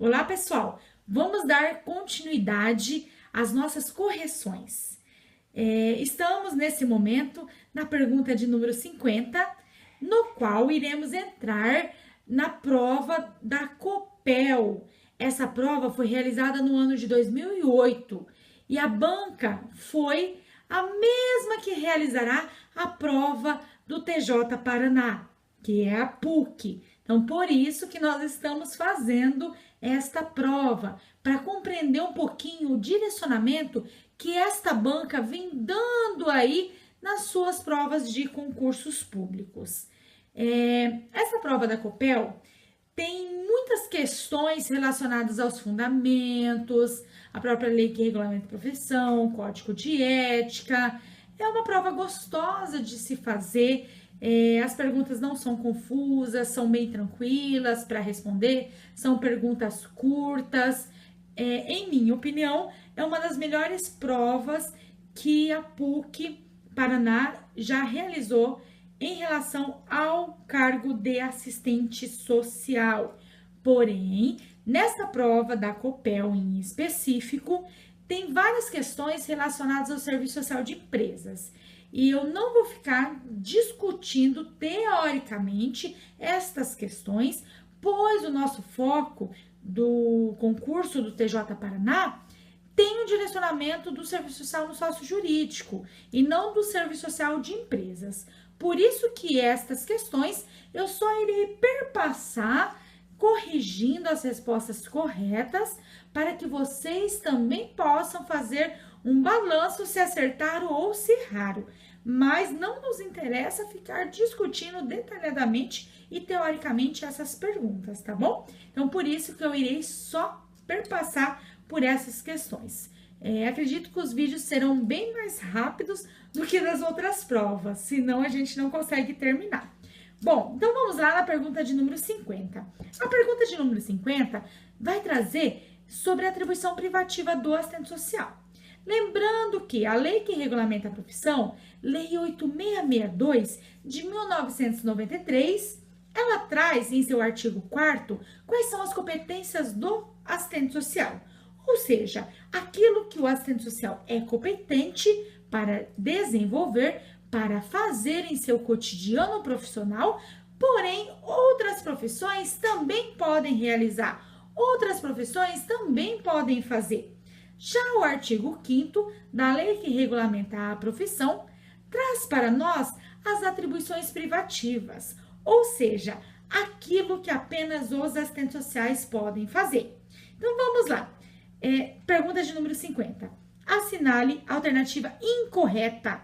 Olá, pessoal! Vamos dar continuidade às nossas correções. Estamos nesse momento na pergunta de número 50, no qual iremos entrar na prova da Copel. Essa prova foi realizada no ano de 2008 e a banca foi a mesma que realizará a prova do TJ Paraná, que é a PUC. Então, por isso que nós estamos fazendo esta prova, para compreender um pouquinho o direcionamento que esta banca vem dando aí nas suas provas de concursos públicos. Essa prova da Copel tem muitas questões relacionadas aos fundamentos, a própria lei que regulamenta a profissão, código de ética. É uma prova gostosa de se fazer. As perguntas não são confusas, são bem tranquilas para responder, são perguntas curtas. Em minha opinião, é uma das melhores provas que a PUC Paraná já realizou em relação ao cargo de assistente social. Porém, nessa prova da Copel em específico, tem várias questões relacionadas ao serviço social de empresas. E eu não vou ficar discutindo teoricamente estas questões, pois o nosso foco do concurso do TJ Paraná tem o direcionamento do serviço social no sócio jurídico e não do serviço social de empresas. Por isso que estas questões eu só irei perpassar corrigindo as respostas corretas para que vocês também possam fazer um balanço se acertaram ou se erraram. Mas não nos interessa ficar discutindo detalhadamente e teoricamente essas perguntas, tá bom? Então, por isso que eu irei só perpassar por essas questões. Acredito que os vídeos serão bem mais rápidos do que das outras provas, senão a gente não consegue terminar. Bom, então vamos lá na pergunta de número 50. A pergunta de número 50 vai trazer sobre a atribuição privativa do assistente social. Lembrando que a lei que regulamenta a profissão, Lei 8662 de 1993, ela traz em seu artigo 4º quais são as competências do assistente social. Ou seja, aquilo que o assistente social é competente para desenvolver, para fazer em seu cotidiano profissional, porém outras profissões também podem realizar, outras profissões também podem fazer. Já o artigo 5º da lei que regulamenta a profissão traz para nós as atribuições privativas, ou seja, aquilo que apenas os assistentes sociais podem fazer. Então vamos lá. Pergunta de número 50. Assinale a alternativa incorreta.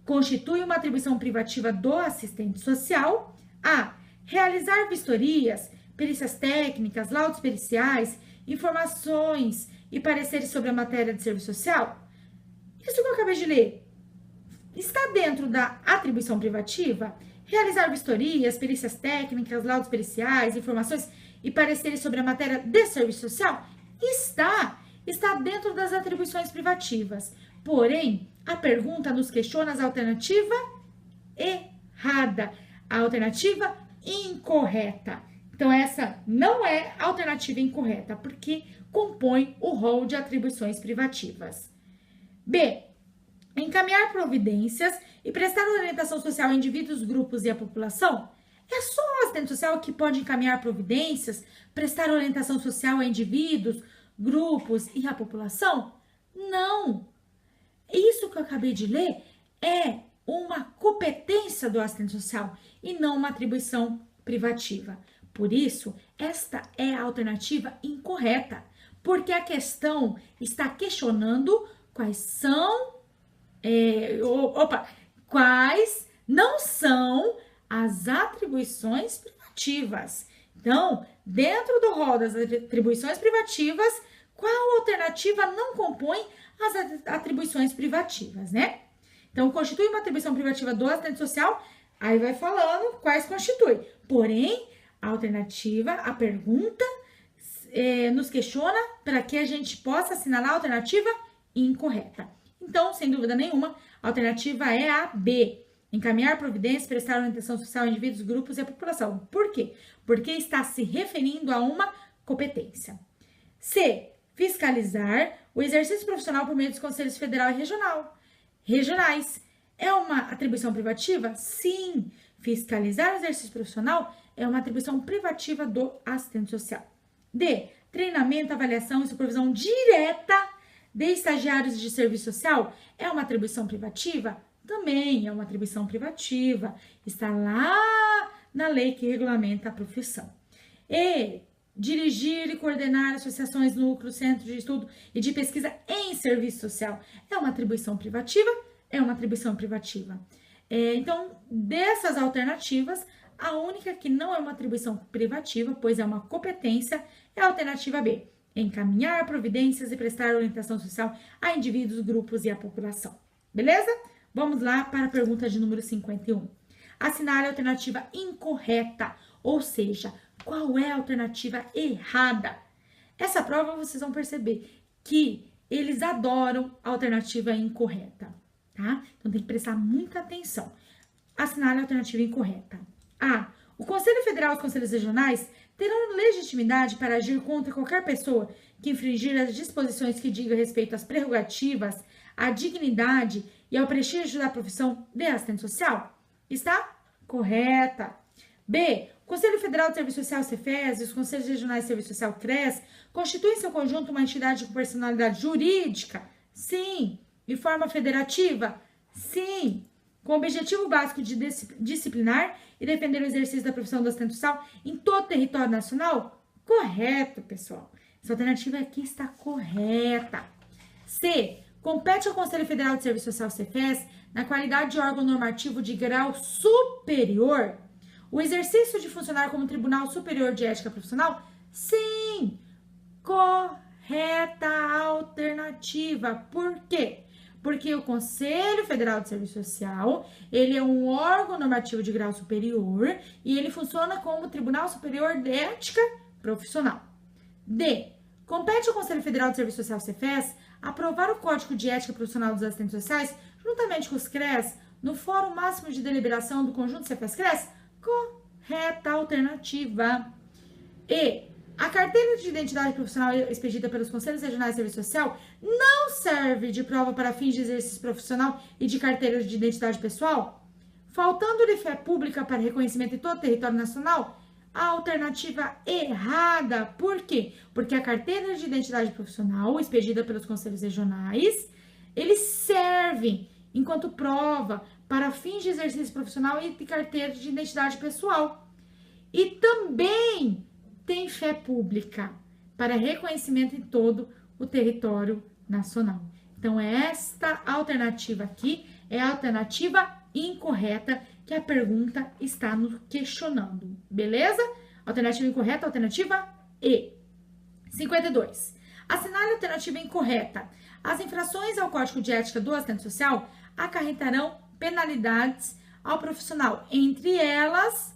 Constitui uma atribuição privativa do assistente social a realizar vistorias, perícias técnicas, laudos periciais, informações e pareceres sobre a matéria de serviço social? Isso que eu acabei de ler está dentro da atribuição privativa? Realizar vistorias, perícias técnicas, laudos periciais, informações e pareceres sobre a matéria de serviço social? Está dentro das atribuições privativas. Porém, a pergunta nos questiona a alternativa errada, a alternativa incorreta. Então, essa não é a alternativa incorreta, porque compõe o rol de atribuições privativas. B. Encaminhar providências e prestar orientação social a indivíduos, grupos e a população? É só o assistente social que pode encaminhar providências, prestar orientação social a indivíduos, grupos e a população? Não! Isso que eu acabei de ler é uma competência do assistente social e não uma atribuição privativa. Por isso, esta é a alternativa incorreta, porque a questão está questionando quais não são as atribuições privativas. Então, dentro do rol das atribuições privativas, qual alternativa não compõe as atribuições privativas, né? Então, constitui uma atribuição privativa do assistente social, aí vai falando quais constitui. Porém, a alternativa, a pergunta, nos questiona para que a gente possa assinalar a alternativa incorreta. Então, sem dúvida nenhuma, a alternativa é a B. Encaminhar providências, prestar orientação social a indivíduos, grupos e a população. Por quê? Porque está se referindo a uma competência. C. Fiscalizar o exercício profissional por meio dos conselhos federal e regionais. É uma atribuição privativa? Sim. Fiscalizar o exercício profissional é uma atribuição privativa do assistente social. D. Treinamento, avaliação e supervisão direta de estagiários de serviço social é uma atribuição privativa? Também é uma atribuição privativa. Está lá na lei que regulamenta a profissão. E. Dirigir e coordenar associações, núcleos, centros de estudo e de pesquisa em serviço social é uma atribuição privativa? É uma atribuição privativa. Então, dessas alternativas, a única que não é uma atribuição privativa, pois é uma competência, é a alternativa B. Encaminhar providências e prestar orientação social a indivíduos, grupos e a população. Beleza? Vamos lá para a pergunta de número 51. Assinale a alternativa incorreta, ou seja, qual é a alternativa errada? Essa prova vocês vão perceber que eles adoram a alternativa incorreta, tá? Então tem que prestar muita atenção. Assinale a alternativa incorreta. A. O Conselho Federal e os Conselhos Regionais terão legitimidade para agir contra qualquer pessoa que infringir as disposições que digam respeito às prerrogativas, à dignidade e ao prestígio da profissão de assistente social? Está correta. B. O Conselho Federal de Serviço Social, Cefes, e os Conselhos Regionais de Serviço Social, CRES, constituem em seu conjunto uma entidade com personalidade jurídica? Sim. De forma federativa? Sim. Com o objetivo básico de disciplinar e defender o exercício da profissão do assistente social em todo o território nacional? Correto, pessoal. Essa alternativa aqui está correta. C. Compete ao Conselho Federal de Serviço Social, Cefes, na qualidade de órgão normativo de grau superior, o exercício de funcionar como Tribunal Superior de Ética Profissional? Sim! Correta alternativa. Por quê? Porque o Conselho Federal de Serviço Social, ele é um órgão normativo de grau superior e ele funciona como Tribunal Superior de Ética Profissional. D. Compete ao Conselho Federal de Serviço Social, Cefes, aprovar o Código de Ética Profissional dos Assistentes Sociais, juntamente com os CRES, no Fórum Máximo de Deliberação do Conjunto Cefes-CRES? Correta alternativa. E. A carteira de identidade profissional expedida pelos Conselhos Regionais de Serviço Social não serve de prova para fins de exercício profissional e de carteira de identidade pessoal? Faltando-lhe fé pública para reconhecimento em todo o território nacional? A alternativa errada. Por quê? Porque a carteira de identidade profissional expedida pelos Conselhos Regionais, eles servem enquanto prova para fins de exercício profissional e de carteira de identidade pessoal. E também tem fé pública para reconhecimento em todo o território nacional. Então, esta alternativa aqui é a alternativa incorreta que a pergunta está nos questionando. Beleza? Alternativa incorreta, alternativa E. 52. Assinale a alternativa incorreta. As infrações ao Código de Ética do Assistente Social acarretarão penalidades ao profissional, entre elas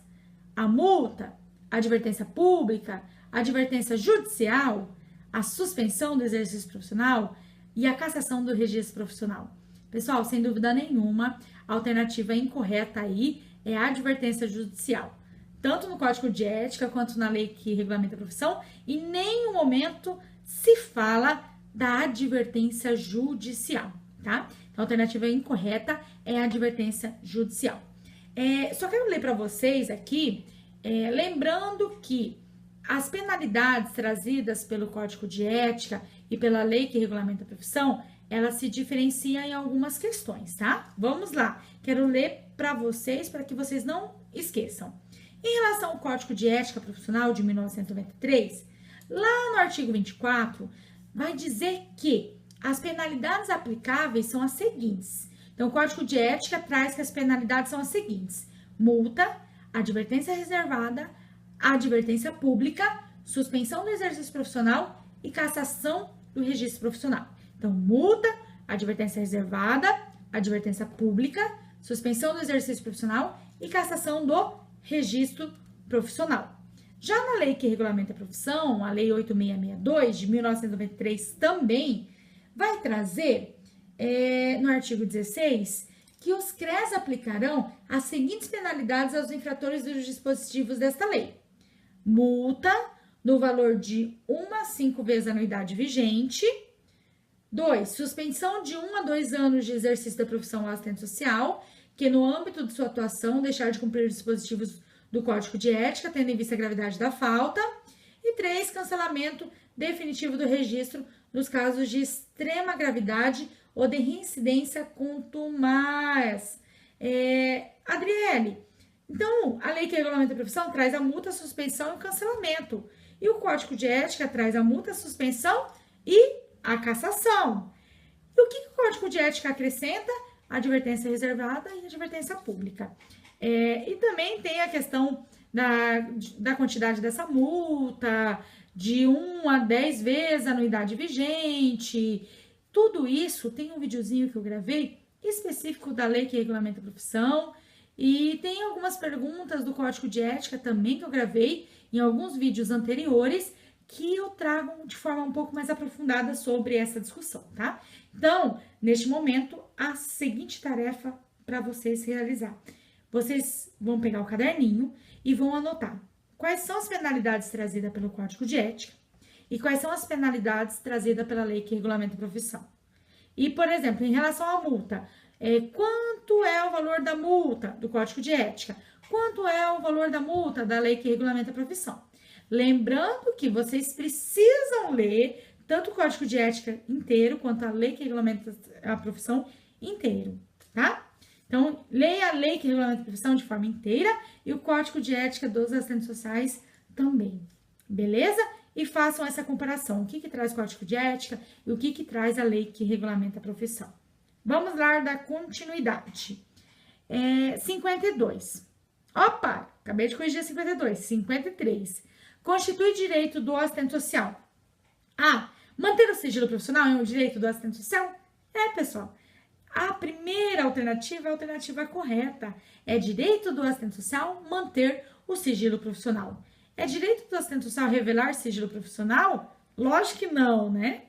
a multa, a advertência pública, a advertência judicial, a suspensão do exercício profissional e a cassação do registro profissional. Pessoal, sem dúvida nenhuma, a alternativa incorreta aí é a advertência judicial. Tanto no Código de Ética quanto na lei que regulamenta a profissão, em nenhum momento se fala da advertência judicial, tá? Então, a alternativa incorreta é a advertência judicial. Só quero ler para vocês aqui, lembrando que as penalidades trazidas pelo Código de Ética e pela lei que regulamenta a profissão, elas se diferenciam em algumas questões, tá? Vamos lá. Quero ler para vocês, para que vocês não esqueçam. Em relação ao Código de Ética Profissional de 1993, lá no artigo 24, vai dizer que as penalidades aplicáveis são as seguintes. Então, o Código de Ética traz que as penalidades são as seguintes: multa, advertência reservada, advertência pública, suspensão do exercício profissional e cassação do registro profissional. Então, multa, advertência reservada, advertência pública, suspensão do exercício profissional e cassação do registro profissional. Já na lei que regulamenta a profissão, a Lei 8662 de 1993 também vai trazer, no artigo 16, que os CRES aplicarão as seguintes penalidades aos infratores dos dispositivos desta lei: multa, no valor de 1 a 5 vezes a anuidade vigente. 2. Suspensão de 1 a 2 anos de exercício da profissão ou assistente social, que no âmbito de sua atuação deixar de cumprir os dispositivos do Código de Ética, tendo em vista a gravidade da falta. E 3. Cancelamento definitivo do registro nos casos de extrema gravidade ou de reincidência contumaz. Adriele, então a lei que regulamenta a profissão traz a multa, a suspensão e o cancelamento. E o Código de Ética traz a multa, a suspensão e a cassação. E o que o Código de Ética acrescenta? A advertência reservada e a advertência pública. E também tem a questão da quantidade dessa multa, de 1 a 10 vezes a anuidade vigente. Tudo isso tem um videozinho que eu gravei específico da lei que regulamenta a profissão. E tem algumas perguntas do Código de Ética também que eu gravei em alguns vídeos anteriores que eu trago de forma um pouco mais aprofundada sobre essa discussão, tá? Então, neste momento, a seguinte tarefa para vocês realizar. Vocês vão pegar o caderninho e vão anotar quais são as penalidades trazidas pelo Código de Ética e quais são as penalidades trazidas pela lei que regulamenta a profissão. E, por exemplo, em relação à multa, quanto é o valor da multa do Código de Ética? Quanto é o valor da multa da lei que regulamenta a profissão? Lembrando que vocês precisam ler tanto o Código de Ética inteiro, quanto a lei que regulamenta a profissão inteiro, tá? Então, leia a lei que regulamenta a profissão de forma inteira e o Código de Ética dos assistentes sociais também, beleza? E façam essa comparação, o que traz o Código de Ética e o que traz a lei que regulamenta a profissão. Vamos lá dar continuidade. 52. Opa, acabei de corrigir 52. 53. Constitui direito do assistente social. Manter o sigilo profissional é um direito do assistente social? Pessoal. A primeira alternativa é a alternativa correta. É direito do assistente social manter o sigilo profissional. É direito do assistente social revelar sigilo profissional? Lógico que não, né?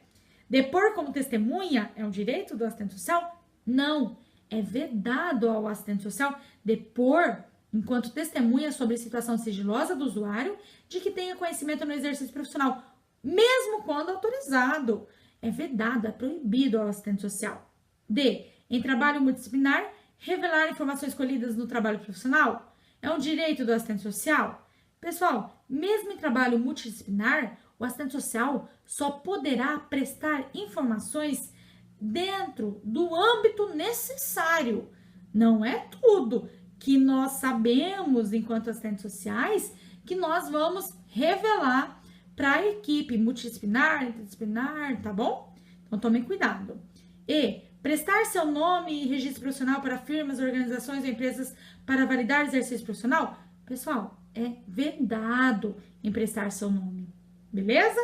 Depor como testemunha é um direito do assistente social? Não. É vedado ao assistente social depor enquanto testemunha sobre a situação sigilosa do usuário de que tenha conhecimento no exercício profissional, mesmo quando autorizado. É vedado, é proibido ao assistente social. D. Em trabalho multidisciplinar, revelar informações colhidas no trabalho profissional é um direito do assistente social? Pessoal, mesmo em trabalho multidisciplinar, o assistente social só poderá prestar informações dentro do âmbito necessário. Não é tudo que nós sabemos enquanto assistentes sociais que nós vamos revelar para a equipe multidisciplinar, interdisciplinar, tá bom? Então tomem cuidado. E prestar seu nome e registro profissional para firmas, organizações ou empresas para validar exercício profissional? Pessoal, é vedado em prestar seu nome, beleza?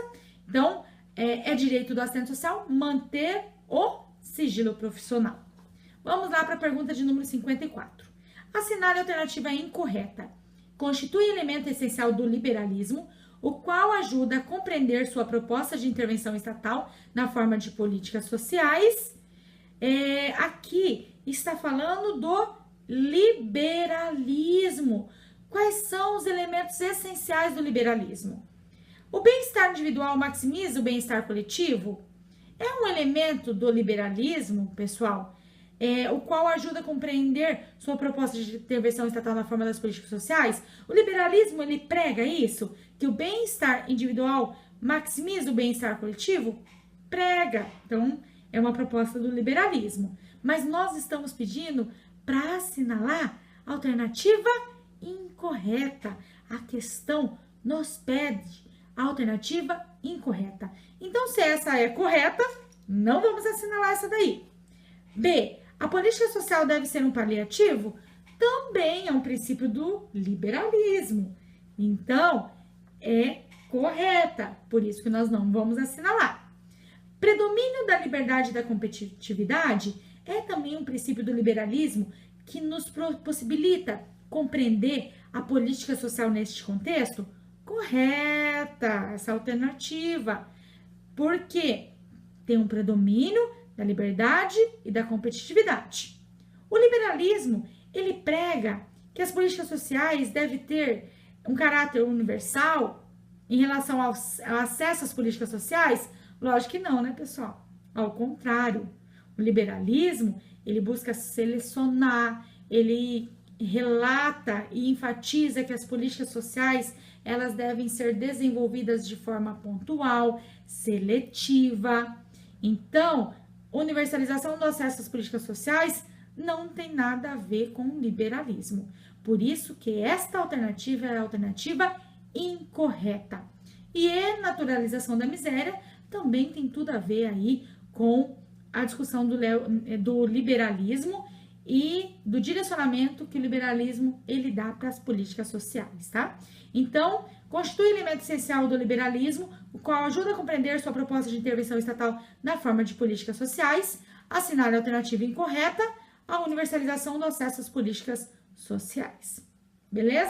Então, é direito do assistente social manter o sigilo profissional. Vamos lá para a pergunta de número 54. Assinale a alternativa incorreta. Constitui elemento essencial do liberalismo, o qual ajuda a compreender sua proposta de intervenção estatal na forma de políticas sociais. Aqui está falando do liberalismo. Quais são os elementos essenciais do liberalismo? O bem-estar individual maximiza o bem-estar coletivo? É um elemento do liberalismo, pessoal, o qual ajuda a compreender sua proposta de intervenção estatal na forma das políticas sociais? O liberalismo, ele prega isso? Que o bem-estar individual maximiza o bem-estar coletivo? Prega. Então, é uma proposta do liberalismo. Mas nós estamos pedindo para assinalar a alternativa incorreta. A questão nos pede a alternativa incorreta. Então, se essa é correta, não vamos assinalar essa daí. B. A política social deve ser um paliativo? Também é um princípio do liberalismo. Então, é correta. Por isso que nós não vamos assinalar. Predomínio da liberdade e da competitividade é também um princípio do liberalismo que nos possibilita compreender a política social neste contexto? Correta, essa alternativa. Porque tem um predomínio da liberdade e da competitividade. O liberalismo, ele prega que as políticas sociais devem ter um caráter universal? em relação ao acesso às políticas sociais? Lógico que não, né, pessoal? Ao contrário, o liberalismo, ele busca selecionar, ele relata e enfatiza que as políticas sociais, elas devem ser desenvolvidas de forma pontual, seletiva. Então, universalização do acesso às políticas sociais não tem nada a ver com liberalismo. Por isso que esta alternativa é a alternativa incorreta. E a naturalização da miséria também tem tudo a ver aí com a discussão do liberalismo e do direcionamento que o liberalismo ele dá para as políticas sociais, tá? Então, constitui elemento essencial do liberalismo, o qual ajuda a compreender sua proposta de intervenção estatal na forma de políticas sociais, assinale a alternativa incorreta, a universalização do acesso às políticas sociais. Beleza?